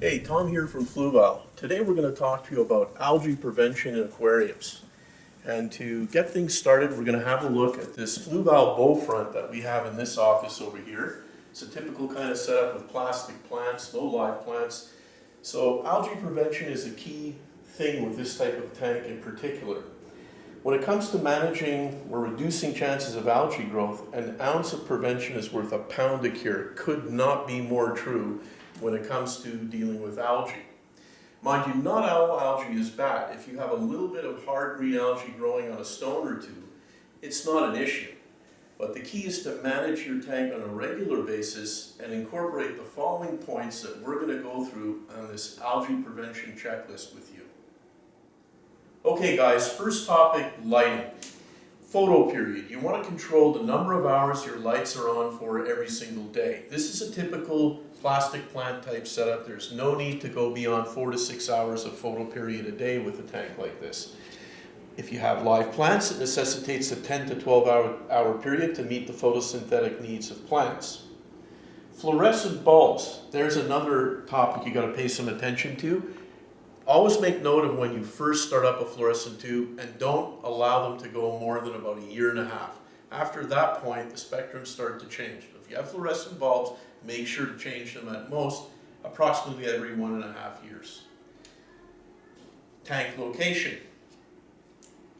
Hey, Tom here from Fluval. Today we're going to talk to you about algae prevention in aquariums. And to get things started, we're going to have a look at this Fluval bow front that we have in this office over here. It's a typical kind of setup with plastic plants, no live plants. So algae prevention is a key thing with this type of tank in particular. When it comes to managing or reducing chances of algae growth, an ounce of prevention is worth a pound of cure. Could not be more true when it comes to dealing with algae. Mind you, not all algae is bad. If you have a little bit of hard green algae growing on a stone or two, it's not an issue. But the key is to manage your tank on a regular basis and incorporate the following points that we're going to go through on this algae prevention checklist with you. Okay guys, first topic, lighting. Photo period. You want to control the number of hours your lights are on for every single day. This is a typical plastic plant type setup. There's no need to go beyond 4 to 6 hours of photo period a day with a tank like this. If you have live plants, it necessitates a 10 to 12 hour period to meet the photosynthetic needs of plants. Fluorescent bulbs. There's another topic you got to pay some attention to. Always make note of when you first start up a fluorescent tube and don't allow them to go more than about a year and a half. After that point, the spectrums start to change. If you have fluorescent bulbs, make sure to change them at most approximately every 1.5 years. Tank location.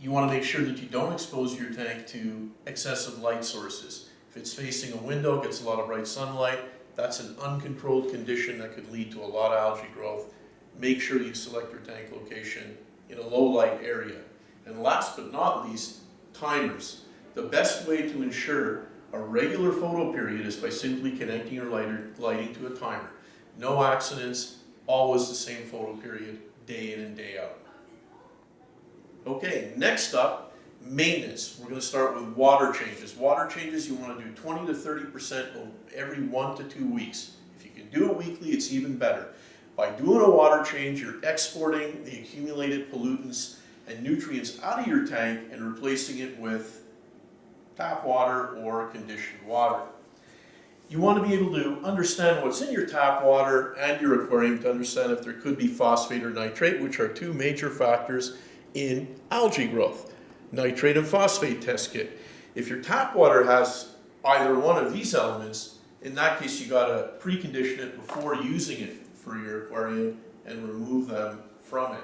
You want to make sure that you don't expose your tank to excessive light sources. If it's facing a window, gets a lot of bright sunlight, that's an uncontrolled condition that could lead to a lot of algae growth. Make sure you select your tank location in a low light area. And last but not least, timers. The best way to ensure a regular photo period is by simply connecting your lighting to a timer. No accidents, always the same photo period, day in and day out. Okay, next up, maintenance. We're going to start with water changes. Water changes you want to do 20 to 30% every 1 to 2 weeks. If you can do it weekly, it's even better. By doing a water change, you're exporting the accumulated pollutants and nutrients out of your tank and replacing it with tap water or conditioned water. You want to be able to understand what's in your tap water and your aquarium to understand if there could be phosphate or nitrate, which are two major factors in algae growth. Nitrate and phosphate test kit. If your tap water has either one of these elements, in that case you got to precondition it before using it for your aquarium and remove them from it.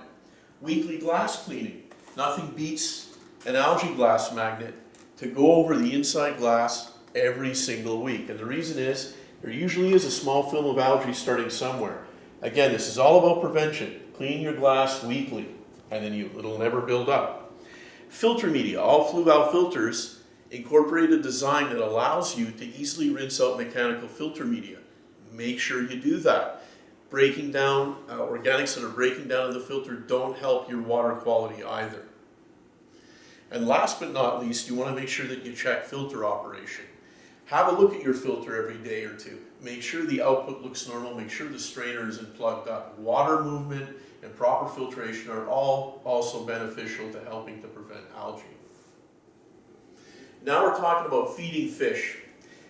Weekly glass cleaning. Nothing beats an algae glass magnet to go over the inside glass every single week. And the reason is there usually is a small film of algae starting somewhere. Again, this is all about prevention. Clean your glass weekly and then it'll never build up. Filter media. All Fluval filters incorporate a design that allows you to easily rinse out mechanical filter media. Make sure you do that. Breaking down, organics that are breaking down in the filter don't help your water quality either. And last but not least, you want to make sure that you check filter operation. Have a look at your filter every day or two. Make sure the output looks normal, make sure the strainer isn't plugged up. Water movement and proper filtration are all also beneficial to helping to prevent algae. Now we're talking about feeding fish.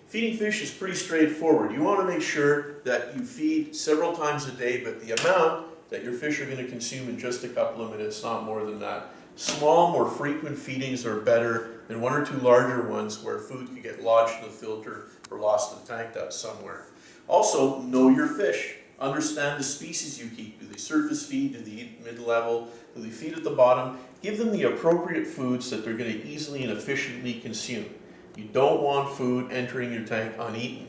Feeding fish is pretty straightforward. You want to make sure that you feed several times a day, but the amount that your fish are going to consume in just a couple of minutes, not more than that. Small, more frequent feedings are better than 1 or 2 larger ones where food could get lodged in the filter or lost in the tank depth somewhere. Also, know your fish. Understand the species you keep. Do they surface feed? Do they eat mid-level? Do they feed at the bottom? Give them the appropriate foods that they're going to easily and efficiently consume. You don't want food entering your tank uneaten.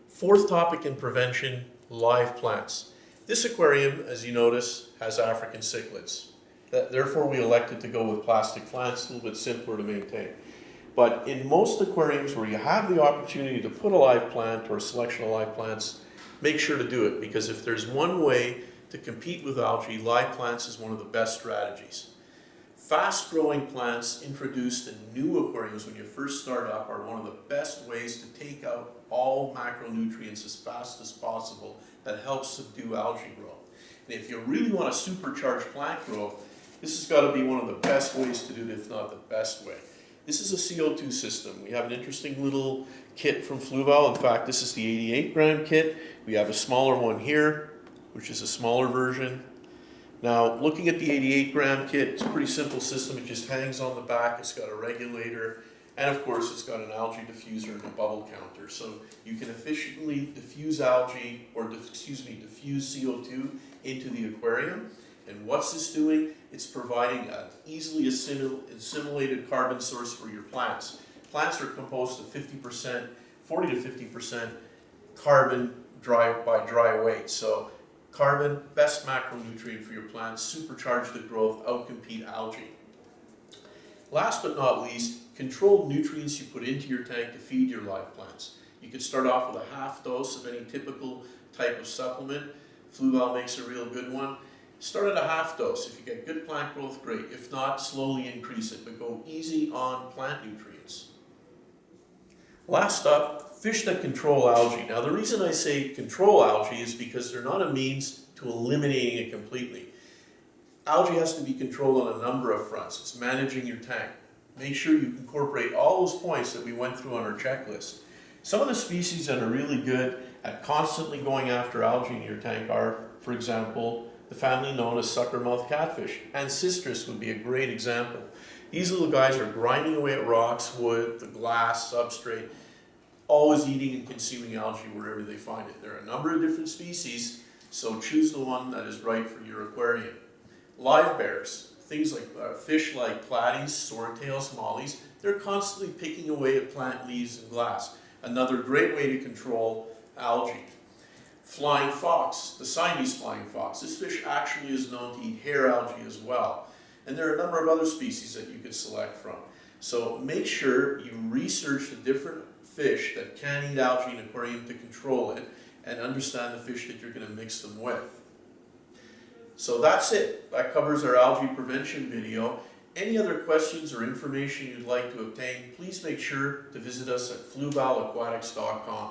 Fourth topic in prevention, live plants. This aquarium, as you notice, has African cichlids. Therefore, we elected to go with plastic plants, a little bit simpler to maintain. But in most aquariums where you have the opportunity to put a live plant or a selection of live plants, make sure to do it, because if there's one way to compete with algae, live plants is one of the best strategies. Fast-growing plants introduced in new aquariums when you first start up are one of the best ways to take out all macronutrients as fast as possible that helps subdue algae growth. And if you really want to supercharge plant growth, this has got to be one of the best ways to do it, if not the best way. This is a CO2 system. We have an interesting little kit from Fluval. In fact, this is the 88 gram kit. We have a smaller one here, which is a smaller version. Now, looking at the 88 gram kit, it's a pretty simple system. It just hangs on the back. It's got a regulator, and of course, it's got an algae diffuser and a bubble counter. So you can efficiently diffuse algae, or diffuse CO2 into the aquarium. And what's this doing? It's providing an easily assimilated carbon source for your plants. Plants are composed of 50%, 40 to 50% carbon by dry weight. So carbon, best macronutrient for your plants, supercharge the growth, outcompete algae. Last but not least, control nutrients you put into your tank to feed your live plants. You could start off with a half dose of any typical type of supplement. Fluval makes a real good one. Start at a half dose. If you get good plant growth, great. If not, slowly increase it, but go easy on plant nutrients. Last up, fish that control algae. Now, the reason I say control algae is because they're not a means to eliminating it completely. Algae has to be controlled on a number of fronts. It's managing your tank. Make sure you incorporate all those points that we went through on our checklist. Some of the species that are really good at constantly going after algae in your tank are, for example, the family known as suckermouth catfish. Ancestris would be a great example. These little guys are grinding away at rocks, wood, the glass, substrate, always eating and consuming algae wherever they find it. There are a number of different species, so choose the one that is right for your aquarium. Live bears, things like fish like platies, swordtails, mollies, they're constantly picking away at plant leaves and glass. Another great way to control algae. Flying fox, the Siamese flying fox. This fish actually is known to eat hair algae as well. And there are a number of other species that you could select from. So make sure you research the different fish that can eat algae in an aquarium to control it and understand the fish that you're going to mix them with. So that's it. That covers our algae prevention video. Any other questions or information you'd like to obtain, please make sure to visit us at fluvalaquatics.com.